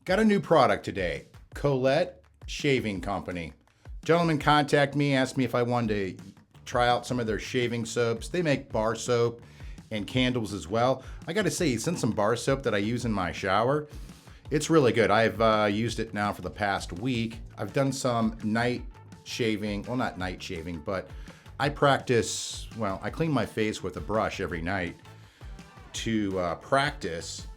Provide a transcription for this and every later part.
Got a new product today, Collette Shaving Company. Gentleman contacted me, asked me if I wanted to try out some of their shaving soaps. They make bar soap and candles as well. I gotta say, he sent some bar soap that I use in my shower. It's really good. I've used it now for the past week. I've done some night shaving, well, not night shaving, but I practice, well, I clean my face with a brush every night to practice,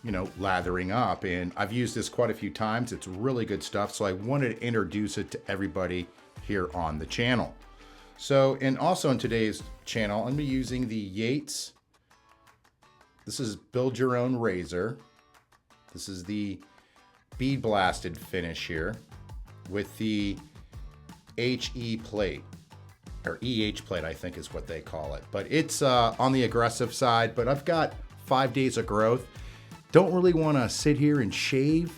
you know, lathering up. And I've used this quite a few times. It's really good stuff. So I wanted to introduce it to everybody here on the channel. So, and also in today's channel, I'm gonna be using the Yates. This is Build Your Own Razor. This is the bead blasted finish here with the HE plate, or EH plate, I think is what they call it. But it's on the aggressive side, but I've got 5 days of growth. Don't really want to sit here and shave,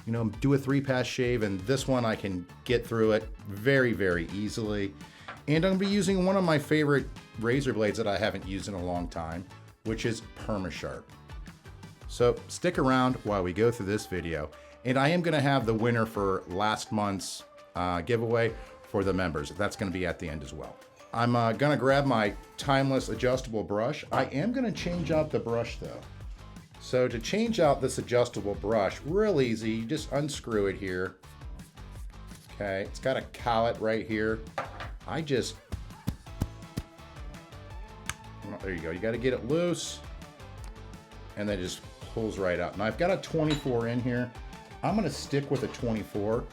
you know, do a 3-pass shave, and this one I can get through it very, very easily. And I'm gonna be using one of my favorite razor blades that I haven't used in a long time, which is Perma-Sharp. So stick around while we go through this video. And I am gonna have the winner for last month's giveaway for the members. That's gonna be at the end as well. I'm gonna grab my timeless adjustable brush. I am gonna change out the brush though. So to change out this adjustable brush, real easy, you just unscrew it here. Okay, it's got a collet right here. Well, there you go, you gotta get it loose, and then it just pulls right out. Now I've got a 24 in here. I'm gonna stick with a 24.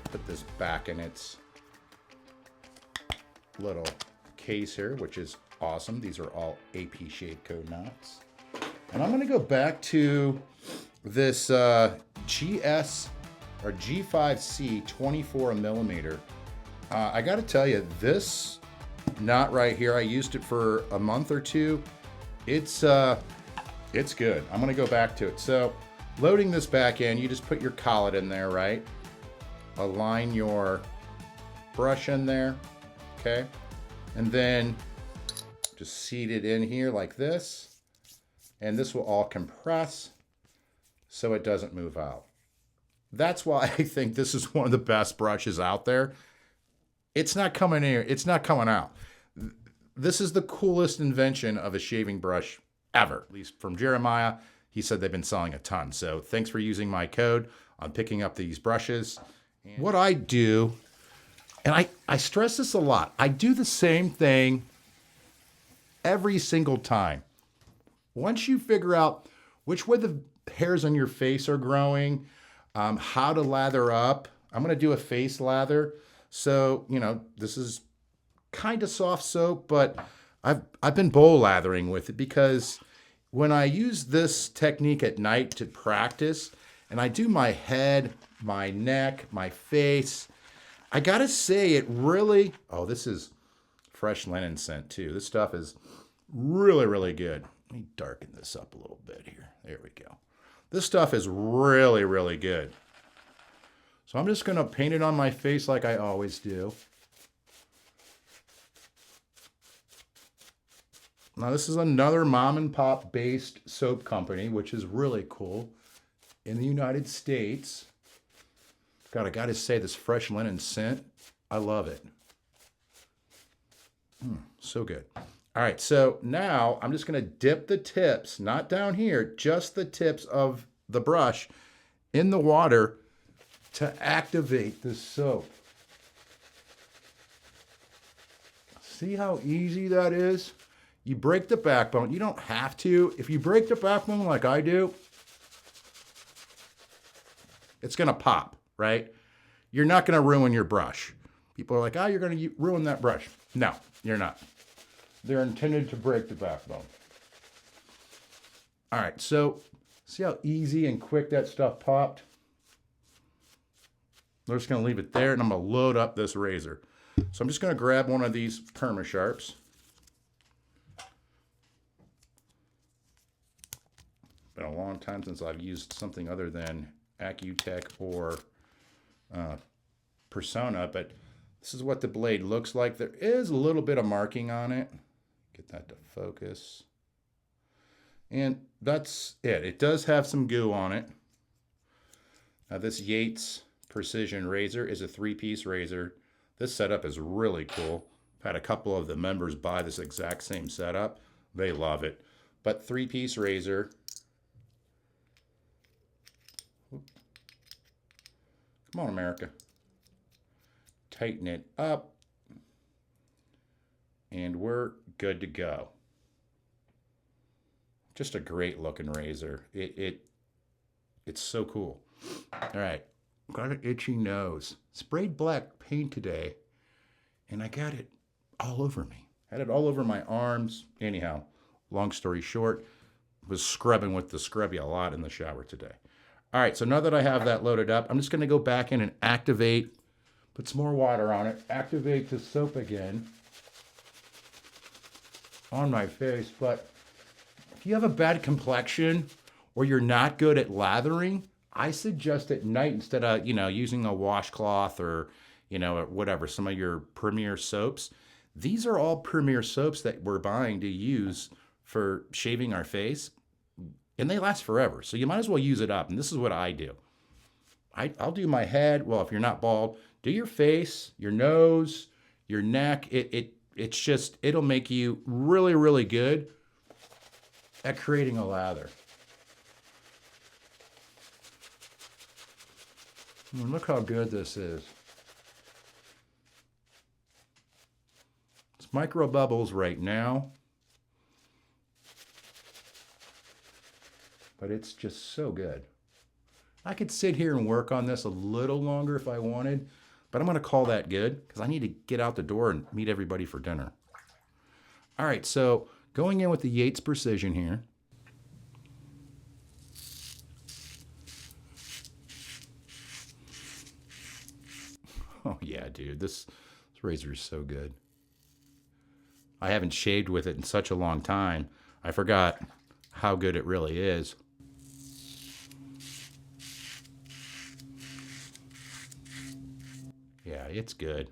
Put this back in its little case here, which is awesome. These are all AP shade code knots. And I'm gonna go back to this GS or G5C 24 millimeter. I gotta tell you, this knot right here, I used it for a month or two. It's good. I'm gonna go back to it. So loading this back in, you just put your collet in there, right? Align your brush in there, okay? And then just seat it in here like this. And this will all compress so it doesn't move out. That's why I think this is one of the best brushes out there. It's not coming in, it's not coming out. This is the coolest invention of a shaving brush ever, at least from Jeremiah. He said they've been selling a ton. So thanks for using my code on picking up these brushes. And what I do, and I stress this a lot, I do the same thing every single time. Once you figure out which way the hairs on your face are growing, how to lather up, I'm gonna do a face lather. So, you know, this is kind of soft soap, but I've been bowl lathering with it because when I use this technique at night to practice, and I do my head, my neck, my face, I gotta say it really, oh, this is fresh linen scent too. This stuff is really, really good. Let me darken this up a little bit here. There we go. This stuff is really, really good. So I'm just gonna paint it on my face like I always do. Now this is another mom and pop based soap company, which is really cool in the United States. God, I gotta say this fresh linen scent, I love it. So good. All right, so now I'm just gonna dip the tips, not down here, just the tips of the brush in the water to activate the soap. See how easy that is? You break the backbone. You don't have to. If you break the backbone like I do, it's gonna pop, right? You're not gonna ruin your brush. People are like, oh, you're gonna ruin that brush. No, you're not. They're intended to break the backbone. All right, so see how easy and quick that stuff popped? We're just gonna leave it there, and I'm gonna load up this razor. So I'm just gonna grab one of these Perma-Sharps. Been a long time since I've used something other than Accutech or Persona, but this is what the blade looks like. There is a little bit of marking on it. Get that to focus. And that's it. It does have some goo on it. Now this Yates Precision razor is a 3-piece razor. This setup is really cool. I've had a couple of the members buy this exact same setup. They love it. But 3-piece razor. Come on, Merica. Tighten it up. And we're good to go. Just a great looking razor. It's so cool. All right, got an itchy nose. Sprayed black paint today, and I got it all over me. Had it all over my arms. Anyhow, long story short, was scrubbing with the scrubby a lot in the shower today. All right, so now that I have that loaded up, I'm just gonna go back in and activate, put some more water on it, activate the soap again on my face. But if you have a bad complexion or you're not good at lathering, I suggest at night instead of, using a washcloth or, or whatever, some of your Premier soaps. These are all Premier soaps that we're buying to use for shaving our face, and they last forever. So you might as well use it up. And this is what I do. I'll do my head. Well, if you're not bald, do your face, your nose, your neck. It'll make you really, really good at creating a lather. And look how good this is. It's micro bubbles right now, but it's just so good. I could sit here and work on this a little longer if I wanted, but I'm going to call that good because I need to get out the door and meet everybody for dinner. All right, so going in with the Yates Precision here. Oh yeah, dude, this razor is so good. I haven't shaved with it in such a long time. I forgot how good it really is. Yeah, it's good.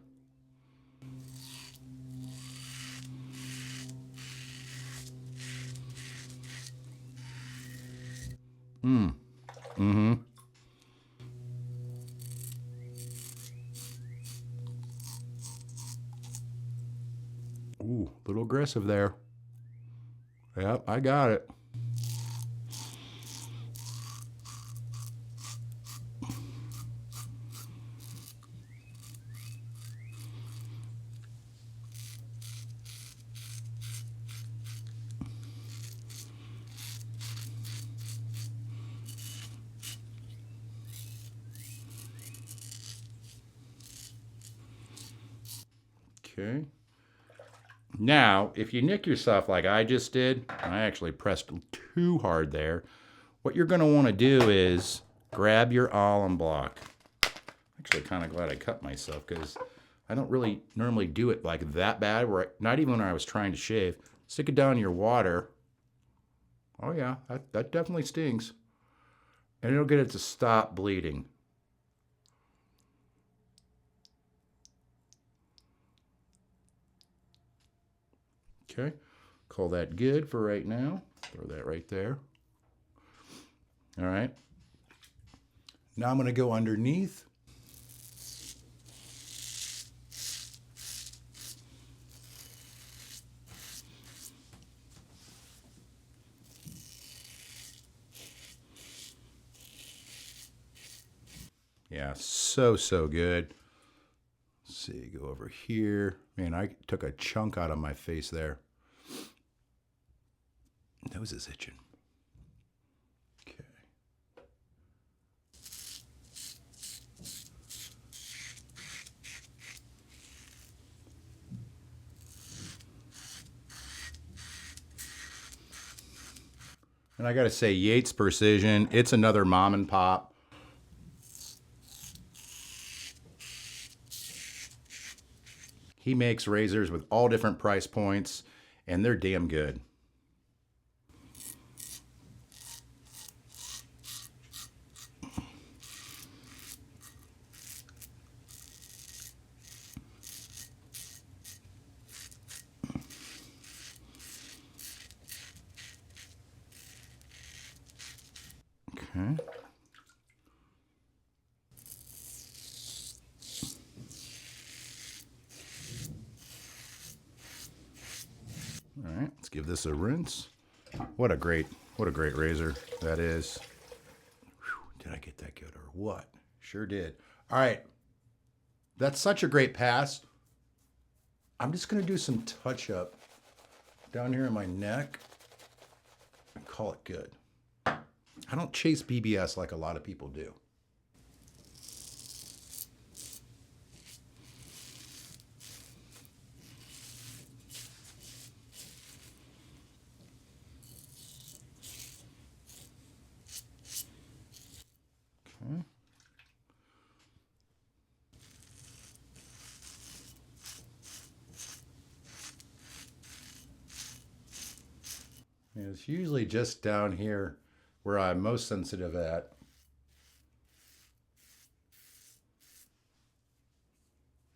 Mm-hmm. Ooh, a little aggressive there. Yep, I got it. Okay. Now, if you nick yourself like I just did, I actually pressed too hard there. What you're going to want to do is grab your alum block. Actually, kind of glad I cut myself because I don't really normally do it like that bad. Not even when I was trying to shave. Stick it down in your water. Oh yeah, that definitely stings. And it'll get it to stop bleeding. Okay, call that good for right now. Throw that right there. All right. Now I'm going to go underneath. Yeah, so good. Let's see, go over here. Man, I took a chunk out of my face there. Nose is itching. Okay. And I got to say, Yates Precision, it's another mom and pop. He makes razors with all different price points, and they're damn good. Okay. this a rinse. What a great razor that is. Whew, did I get that good or what? Sure did. All right. That's such a great pass. I'm just going to do some touch up down here in my neck and call it good. I don't chase BBS like a lot of people do. Okay. And it's usually just down here where I'm most sensitive at.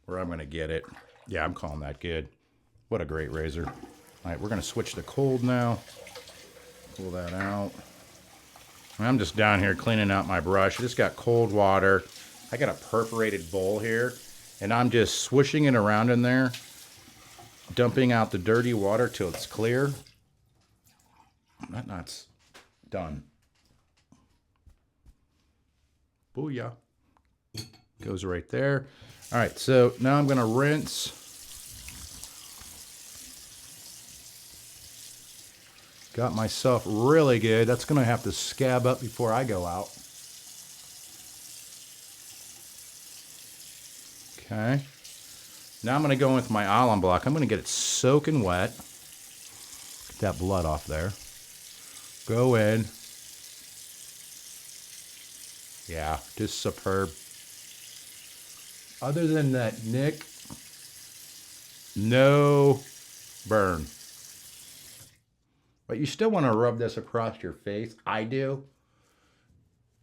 Where I'm going to get it. Yeah, I'm calling that good. What a great razor. All right, we're going to switch to cold now. Pull that out. I'm just down here cleaning out my brush. I just got cold water. I got a perforated bowl here, and I'm just swishing it around in there, dumping out the dirty water till it's clear. That knot's done. Booyah. Goes right there. All right, so now I'm going to rinse. Got myself really good. That's going to have to scab up before I go out. Okay. Now I'm going to go in with my alum block. I'm going to get it soaking wet. Get that blood off there. Go in. Yeah, just superb. Other than that nick, no burn. But you still want to rub this across your face. I do.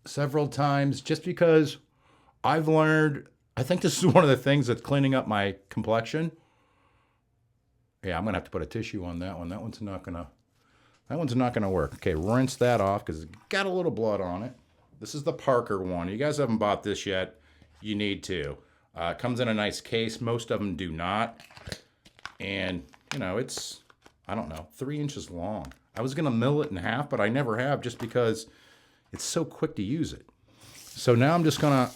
Several times, just because I've learned, I think this is one of the things that's cleaning up my complexion. Yeah, I'm going to have to put a tissue on that one. That one's not going to work. Okay, rinse that off because it's got a little blood on it. This is the Parker one. You guys haven't bought this yet. You need to. It comes in a nice case. Most of them do not. And, you know, it's, I don't know, 3 inches long. I was going to mill it in half, but I never have just because it's so quick to use it. So now I'm just going to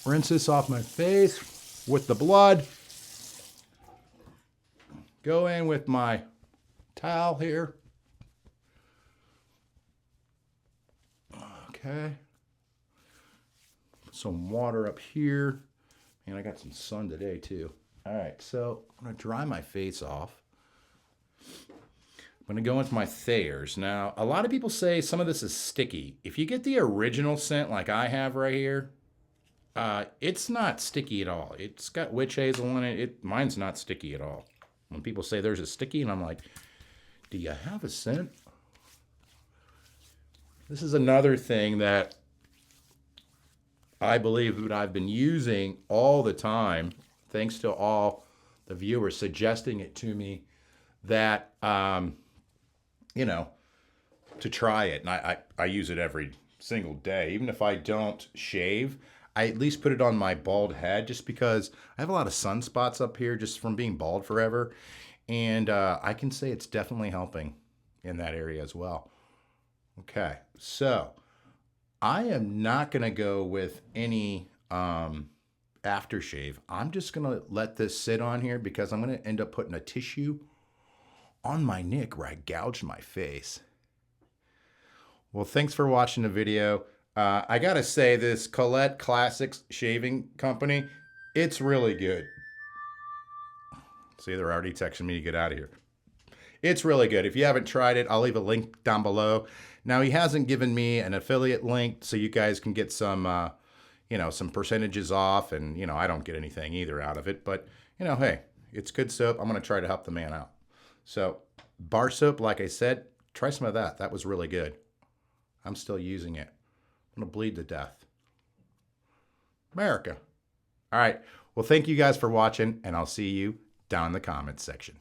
rinse this off my face with the blood. Go in with my towel here. Okay. Put some water up here. And I got some sun today too. All right, so I'm going to dry my face off. I'm going to go into my Thayers. Now, a lot of people say some of this is sticky. If you get the original scent like I have right here, it's not sticky at all. It's got witch hazel in it. Mine's not sticky at all. When people say there's a sticky, and I'm like, do you have a scent? This is another thing that I believe that I've been using all the time, thanks to all the viewers suggesting it to me, that, you know, to try it. And I use it every single day. Even if I don't shave, I at least put it on my bald head just because I have a lot of sunspots up here just from being bald forever. And I can say it's definitely helping in that area as well. Okay, so I am not going to go with any aftershave. I'm just going to let this sit on here because I'm going to end up putting a tissue on my neck where I gouged my face. Well, thanks for watching the video. I got to say, this Collette Classics Shaving Company, it's really good. See, they're already texting me to get out of here. It's really good. If you haven't tried it, I'll leave a link down below. Now, he hasn't given me an affiliate link so you guys can get some, you know, some percentages off. And, you know, I don't get anything either out of it. But, you know, hey, it's good soap. I'm going to try to help the man out. So, bar soap, like I said, try some of that. That was really good. I'm still using it. I'm going to bleed to death. Merica. All right. Well, thank you guys for watching, and I'll see you down in the comments section.